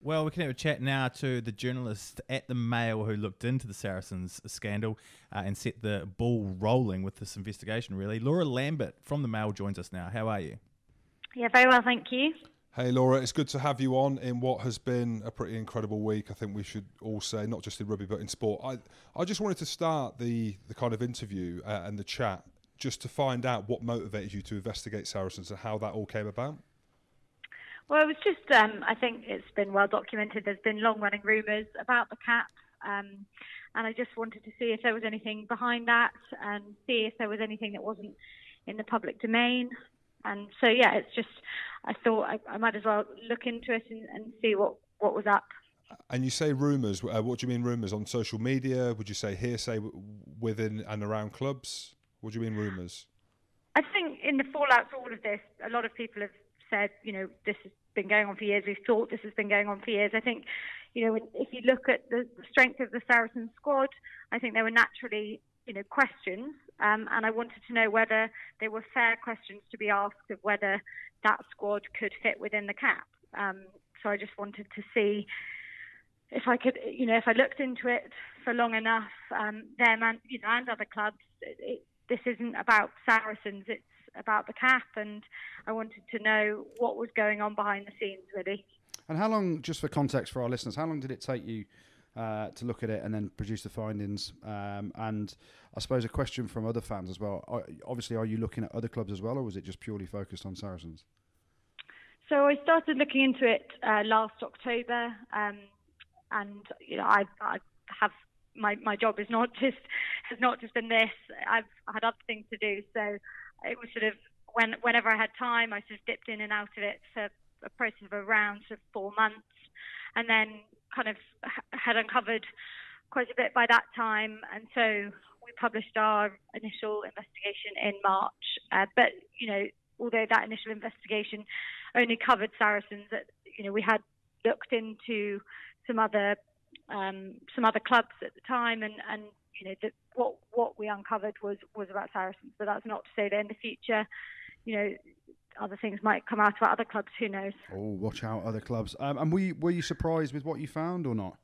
Well, we can have a chat now to the journalist at the Mail who looked into the Saracens scandal and set the ball rolling with this investigation, really. Laura Lambert from the Mail joins us now. How are you? Yeah, very well, thank you. Hey Laura, it's good to have you on in what has been a pretty incredible week. I think we should all say, not just in rugby but in sport. I just wanted to start the kind of interview and the chat just to find out what motivated you to investigate Saracens and how that all came about. Well, it was just, I think it's been well documented. There's been long-running rumours about the cap, and I just wanted to see if there was anything behind that and see if there was anything that wasn't in the public domain. And so, yeah, it's just, I thought I might as well look into it and see what was up. And you say rumours. What do you mean rumours? On social media? Would you say hearsay within and around clubs? What do you mean rumours? I think in the fallout to all of this, a lot of people have said, this has been going on for years. We've thought this has been going on for years. I think, if you look at the strength of the Saracens squad, I think there were naturally, questions. And I wanted to know whether they were fair questions to be asked of whether that squad could fit within the cap. So I just wanted to see if I could, if I looked into it for long enough, them and other clubs, this isn't about Saracens, it's about the cap, and I wanted to know what was going on behind the scenes, really. And how long, just for context for our listeners, how long did it take you to look at it and then produce the findings? And I suppose a question from other fans as well. Obviously, are you looking at other clubs as well, or was it just purely focused on Saracens? So I started looking into it last October, and I have my job has not just been this. I've had other things to do, so it was sort of whenever I had time, I sort of dipped in and out of it for a process of around 4 months, and then kind of had uncovered quite a bit by that time, and so we published our initial investigation in March. But although that initial investigation only covered Saracens, we had looked into some other clubs at the time, and what we uncovered was about Saracens. But that's not to say that in the future, other things might come out about other clubs. Who knows? Oh, watch out, other clubs. And were you surprised with what you found or not?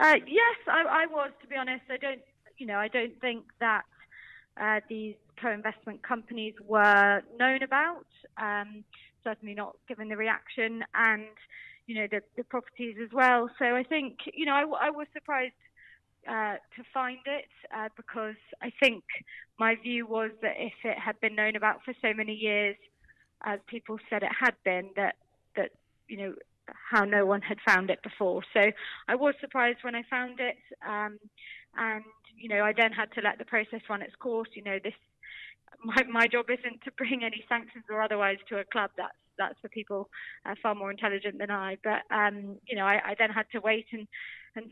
Yes, I was. To be honest, I don't think that these co-investment companies were known about. Certainly not given the reaction and the properties as well. So I think I was surprised to find it because I think my view was that if it had been known about for so many years, as people said it had been, that how no one had found it before. So I was surprised when I found it, and I then had to let the process run its course. My job isn't to bring any sanctions or otherwise to a club. That's for people far more intelligent than I. But I then had to wait and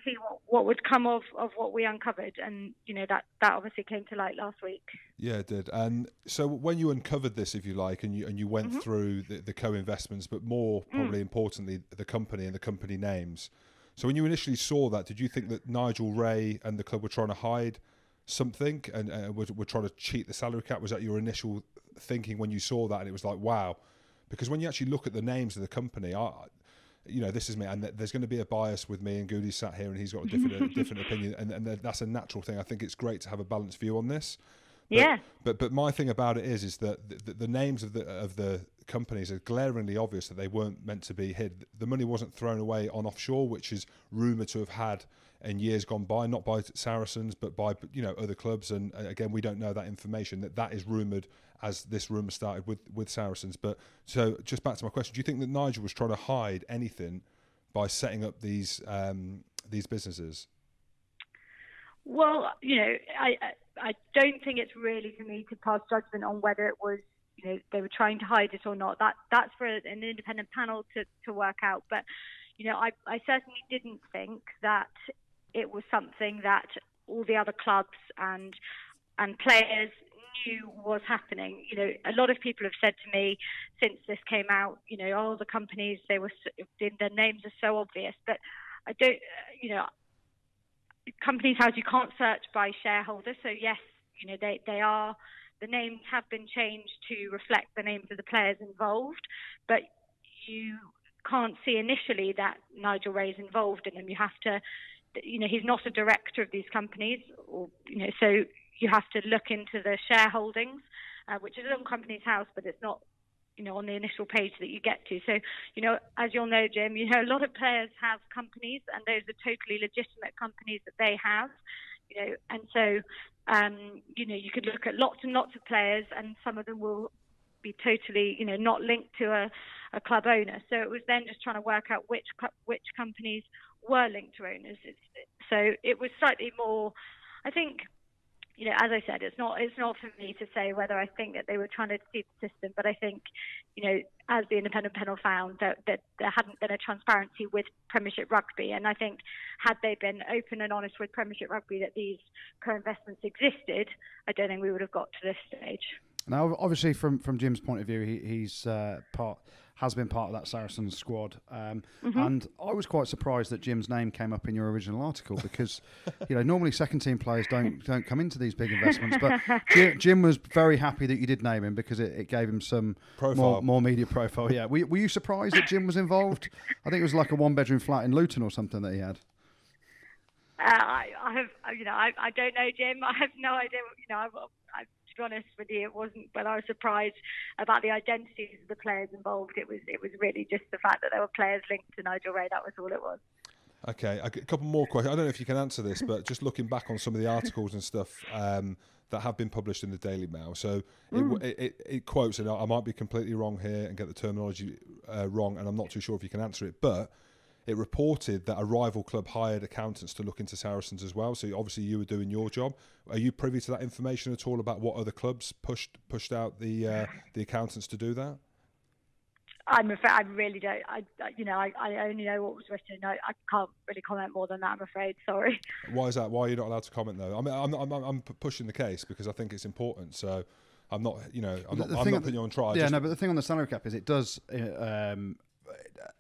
see what would come of what we uncovered, and that obviously came to light last week. Yeah, it did. And so when you uncovered this, if you like, and you went through the co-investments, but more probably importantly, the company and the company names. So when you initially saw that, did you think that Nigel Ray and the club were trying to hide something and were trying to cheat the salary cap? Was that your initial thinking when you saw that? And it was like, wow. Because when you actually look at the names of the company, this is me, and there's going to be a bias with me, and Goody sat here and he's got a different opinion, and that's a natural thing. I think it's great to have a balanced view on this. But my thing about it is that the names of the companies are glaringly obvious that they weren't meant to be hid. The money wasn't thrown away on offshore, which is rumoured to have had in years gone by, not by Saracens, but by other clubs. And again, we don't know that information. That is rumoured as this rumour started with Saracens. But so just back to my question: do you think that Nigel was trying to hide anything by setting up these businesses? Well, I don't think it's really for me to pass judgment on whether it was, they were trying to hide it or not. That's for an independent panel to work out. But, I certainly didn't think that it was something that all the other clubs and players knew was happening. A lot of people have said to me since this came out, the companies, their names are so obvious. But I don't, Companies House, you can't search by shareholder. So yes, they are, the names have been changed to reflect the names of the players involved, but you can't see initially that Nigel Ray is involved in them. You have to, he's not a director of these companies, or so you have to look into the shareholdings, which is on Companies House, but it's not, on the initial page that you get to. So, as you'll know, Jim, a lot of players have companies, and those are totally legitimate companies that they have, and so, you could look at lots and lots of players, and some of them will be totally, not linked to a club owner. So it was then just trying to work out which companies were linked to owners. So it was slightly more, I think, as I said, it's not for me to say whether I think that they were trying to defeat the system, but I think, as the independent panel found, that there hadn't been a transparency with Premiership Rugby, and I think had they been open and honest with Premiership Rugby that these co-investments existed, I don't think we would have got to this stage. Now, obviously, from Jim's point of view, he's has been part of that Saracens squad, and I was quite surprised that Jim's name came up in your original article because, normally second team players don't come into these big investments, but Jim was very happy that you did name him because it gave him some more media profile. Yeah, were you surprised that Jim was involved? I think it was like a 1-bedroom flat in Luton or something that he had. I don't know, Jim. I have no idea. To be honest with you, it wasn't. But I was surprised about the identities of the players involved. It was really just the fact that there were players linked to Nigel Ray. That was all it was. Okay, a couple more questions. I don't know if you can answer this, but just looking back on some of the articles and stuff that have been published in the Daily Mail. So it quotes, and I might be completely wrong here and get the terminology wrong, and I'm not too sure if you can answer it, but it reported that a rival club hired accountants to look into Saracens as well. So obviously you were doing your job. Are you privy to that information at all about what other clubs pushed out the accountants to do that? I'm afraid I really don't. I only know what was written. I can't really comment more than that. I'm afraid. Sorry. Why is that? Why are you not allowed to comment though? I mean, I'm pushing the case because I think it's important. So I'm not, I'm not putting you on trial. Yeah, but the thing on the salary cap is it does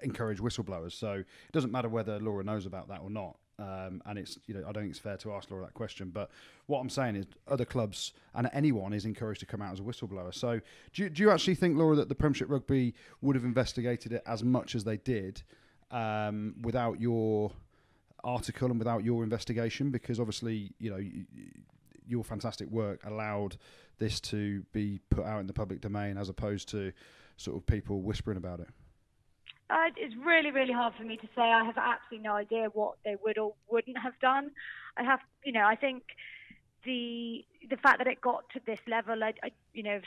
encourage whistleblowers. So it doesn't matter whether Laura knows about that or not. And it's, I don't think it's fair to ask Laura that question. But what I'm saying is other clubs and anyone is encouraged to come out as a whistleblower. So do you actually think, Laura, that the Premiership Rugby would have investigated it as much as they did without your article and without your investigation? Because obviously, your fantastic work allowed this to be put out in the public domain as opposed to sort of people whispering about it. It's really, really hard for me to say. I have absolutely no idea what they would or wouldn't have done. I think the fact that it got to this level,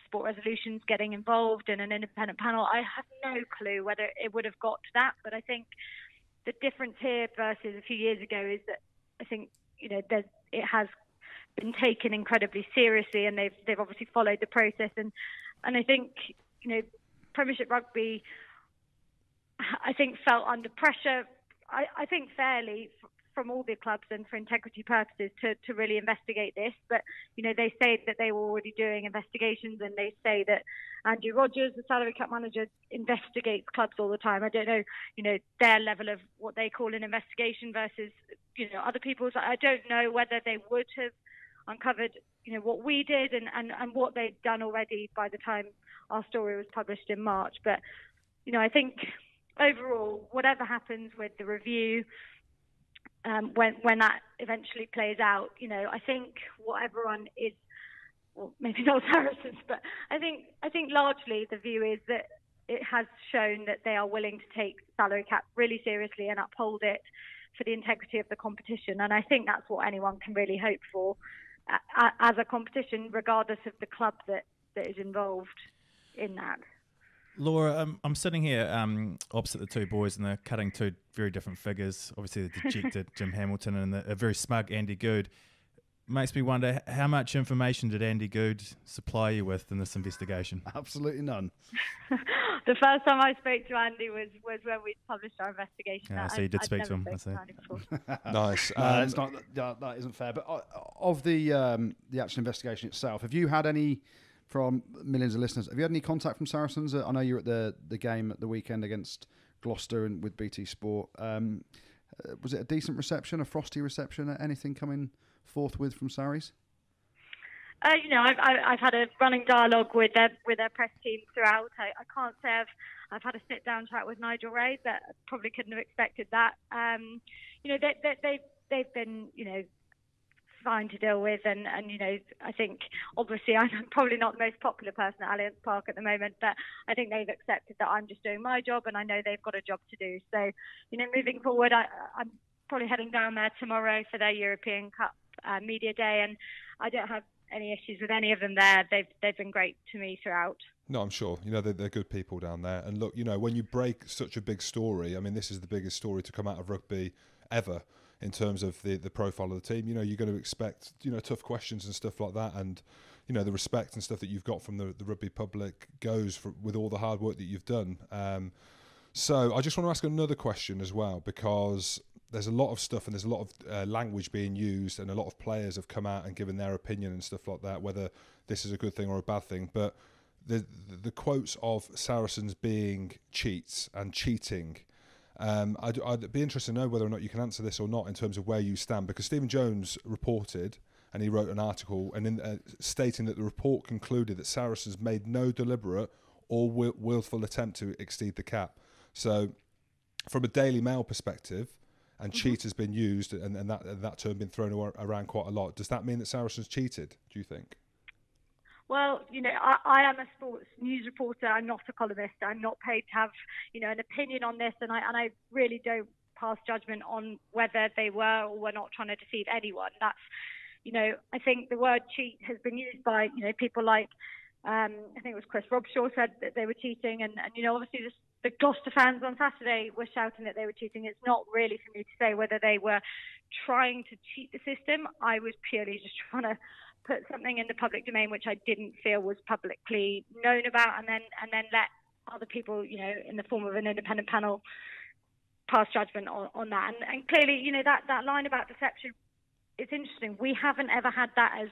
Sport Resolutions getting involved in an independent panel, I have no clue whether it would have got to that. But I think the difference here versus a few years ago is that I think, it has been taken incredibly seriously, and they've obviously followed the process. And I think, Premiership Rugby, I think, felt under pressure, I think fairly, from all the clubs and for integrity purposes to really investigate this. But, they say that they were already doing investigations, and they say that Andrew Rogers, the salary cap manager, investigates clubs all the time. I don't know, their level of what they call an investigation versus, other people's. I don't know whether they would have uncovered, what we did and what they'd done already by the time our story was published in March. But, I think overall, whatever happens with the review, when that eventually plays out, I think what everyone is, well, maybe not Saracens, but I think largely the view is that it has shown that they are willing to take salary cap really seriously and uphold it for the integrity of the competition. And I think that's what anyone can really hope for as a competition, regardless of the club that is involved in that. Laura, I'm sitting here opposite the two boys, and they're cutting two very different figures. Obviously, the dejected Jim Hamilton and a very smug Andy Goode. Makes me wonder, how much information did Andy Goode supply you with in this investigation? Absolutely none. The first time I spoke to Andy was when we published our investigation. So you did speak to him. Nice. It's not, that isn't fair. But of the actual investigation itself, have you had any, from millions of listeners, have you had any contact from Saracens? I know you were at the game at the weekend against Gloucester and with BT Sport. Was it a decent reception, a frosty reception? Anything coming forthwith from Sarries? I've had a running dialogue with their press team throughout. I can't say I've had a sit down chat with Nigel Ray, but I probably couldn't have expected that. They've been fine to deal with, and I think obviously I'm probably not the most popular person at Allianz Park at the moment, but I think they've accepted that I'm just doing my job, and I know they've got a job to do. So moving forward, I'm probably heading down there tomorrow for their European Cup media day, and I don't have any issues with any of them there. They've been great to me throughout. No, I'm sure. They're good people down there. And look, when you break such a big story, I mean, this is the biggest story to come out of rugby ever in terms of the profile of the team. You're going to expect, tough questions and stuff like that. And, the respect and stuff that you've got from the rugby public goes with all the hard work that you've done. So I just want to ask another question as well, because there's a lot of stuff and there's a lot of language being used, and a lot of players have come out and given their opinion and stuff like that, whether this is a good thing or a bad thing. But the quotes of Saracens being cheats and cheating, I'd be interested to know whether or not you can answer this or not in terms of where you stand, because Stephen Jones reported, and he wrote an article and stating that the report concluded that Saracens made no deliberate or willful attempt to exceed the cap. So from a Daily Mail perspective, and cheat has been used, and that term been thrown around quite a lot. Does that mean that Saracens cheated, do you think? Well, I am a sports news reporter. I'm not a columnist. I'm not paid to have, an opinion on this, and I really don't pass judgment on whether they were or were not trying to deceive anyone. That's, I think the word cheat has been used by, people like, I think it was Chris Robshaw said that they were cheating, and obviously the Gloucester fans on Saturday were shouting that they were cheating. It's not really for me to say whether they were trying to cheat the system. I was purely just trying to put something in the public domain which I didn't feel was publicly known about, and then let other people, in the form of an independent panel, pass judgment on that. And clearly, that line about deception, it's interesting. We haven't ever had that as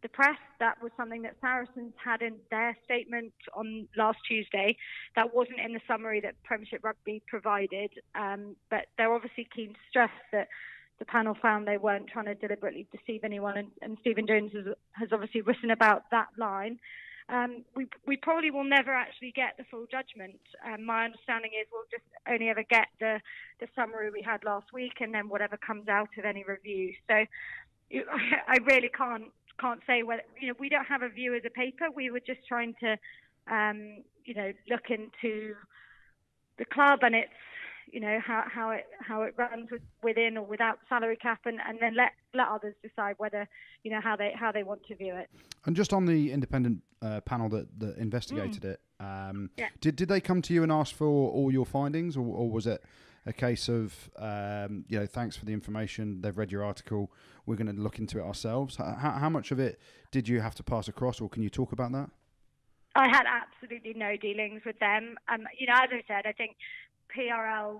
the press. That was something that Saracens had in their statement on last Tuesday. That wasn't in the summary that Premiership Rugby provided, but they're obviously keen to stress that the panel found they weren't trying to deliberately deceive anyone, and Stephen Jones has obviously written about that line. We probably will never actually get the full judgment. My understanding is we'll just only ever get the summary we had last week, and then whatever comes out of any review. So I really can't say whether, we don't have a view as a paper. We were just trying to, look into the club and its, how it runs within or without salary cap, and then let others decide whether, how they want to view it. And just on the independent panel that investigated it, did they come to you and ask for all your findings, or was it a case of, thanks for the information, they've read your article, we're going to look into it ourselves? How much of it did you have to pass across, or can you talk about that? I had absolutely no dealings with them. As I said, I think PRL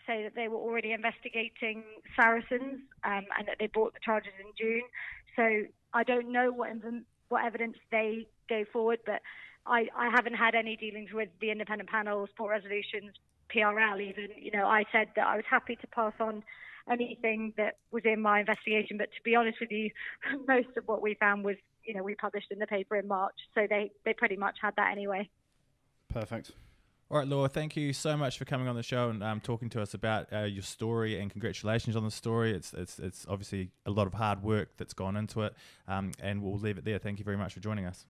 say that they were already investigating Saracens, and that they brought the charges in June. So I don't know what evidence they go forward, but I haven't had any dealings with the independent panel, Sport Resolutions, PRL even. I said that I was happy to pass on anything that was in my investigation, but to be honest with you, most of what we found was, we published in the paper in March, so they pretty much had that anyway. Perfect. All right, Laura, thank you so much for coming on the show and talking to us about your story, and congratulations on the story. It's obviously a lot of hard work that's gone into it, and we'll leave it there. Thank you very much for joining us.